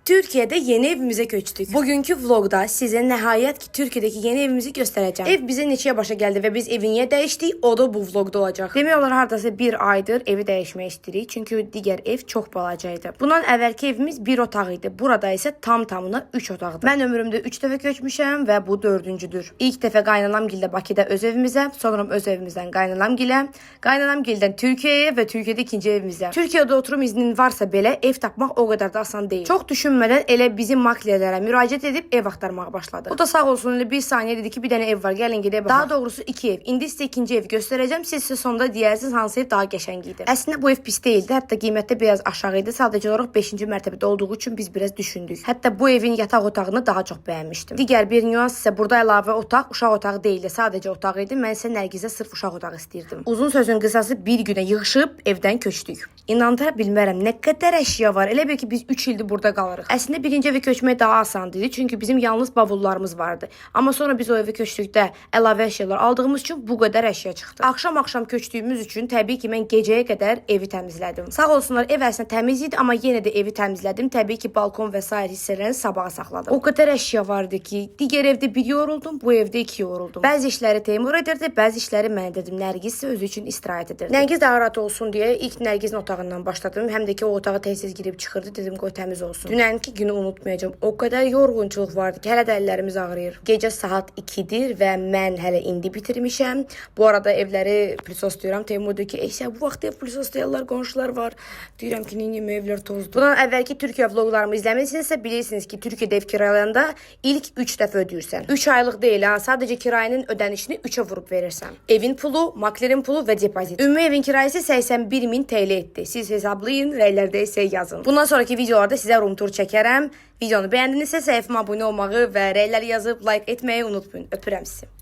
Türkiye'de yeni evimize köçtük. Bugünkü vlogda size nəhayət ki Türkiyədəki yeni evimizi göstereceğim. Ev bize neçəyə başa geldi ve biz evi niye değiştik? O da bu vlogda olacaq. Demək olar hardasa bir aydır evi dəyişmək istəyirik. Çünki digər ev çox balacaydı. Bundan əvvəlki evimiz bir otaq idi. Burada isə tam-tamına 3 otaqdır. Mən ömrümdə 3 dəfə köçmüşəm və bu 4-cüdür. İlk dəfə qaynanamgildə Bakıda öz evimizə, sonra öz evimizdən qaynanamgilə, qaynanamgildən Türkiyəyə və Türkiyədə ikinci evimizə. Türkiyədə oturum iznin varsa belə ev tapmaq o qədər də asan deyil. Çox düşünmədən elə bizim maklerlərə müraciət edib ev axtarmağa başladı. O da sağ olsun elə bir saniyə dedi ki, bir dənə ev var, gəlin gedək baxaq. Daha doğrusu 2 ev. İndi sizə ikinci evi göstərəcəm. Siz isə sonda deyərsiniz hansı ev daha qəşəng idi. Əslində bu ev pis deyildi. Hətta qiymətdə biraz aşağı idi. Sadəcə olaraq 5-ci mərtəbədə olduğu üçün biz biraz düşündük. Hətta bu evin yataq otağını daha çox bəyənmişdim. Digər bir nüans isə burada əlavə otaq uşaq otağı deyildi. Sadəcə otaq idi. Mən isə Nərgizə sırf uşaq otağı istəyirdim. Uzun sözün qısası bir günə yığışıb evdən köçdük. İnandıra bilmərəm nə qədər əşya var. Elə bil ki biz 3 ildir burada qalırıq. Əslində birinci evə köçmək daha asan idi. Çünki bizim yalnız bavullarımız vardı. Amma sonra biz o evə köçdükdə əlavə əşyalar aldığımız üçün bu qədər əşya çıxdı. Axşam köçdüyümüz üçün təbii ki mən gecəyə qədər evi təmizlədim. Sağ olsunlar ev əslində təmiz idi, amma yenə də evi təmizlədim. Təbii ki balkon və sair hissələrini sabaha saxladım. O qədər əşya vardı ki, digər evdə bir yoruldum, bu evdə 2 yoruldum. Bəzi işləri Teymur edirdi, bəzi işləri mən edirdim. Nərgiz isə özü üçün istirahət edirdi. Nərgiz daha rahat olsun deyə ilk Nərgizin otağından başladım. Həm də ki o otağa tez-tez girib çıxırdı. Dedim qoy təmiz olsun. Dünənki günü unutmayacağım. O qədər yorğunçuluq vardı ki, hələ də əllərimiz ağrıyır. Gecə saat 2-dir və mən hələ indi bitirmişəm. Bu arada evləri plisoslayıram. Teymur deyir ki, "Eysə bu vaxt ev plisoslayanlar, qonşular var." Deyirəm ki, "Neyim evlər tozdur." Bundan əvvəlki Türkiyə vloqlarımı izləmisinizsə bilirsiniz ki, Türkiyədə ev kiralayanda ilk 3 dəfə ödəyirsən. 3 aylıq deyil ha, sadəcə kirayənin ödənişini 3-ə vurub verirsən. Evin pulu, maklerin pulu və depozit. Ümumi evin kirayəsi 81.000 TL etdi. Siz hesablayın, rəylərdə isə yazın. Bundan sonraki videolarda sizə room tour çəkərəm. Videonu bəyəndinizsə səhifəmə abunə olmağı və rəyləri yazıb like etməyi unutmayın. Öpürəm sizi.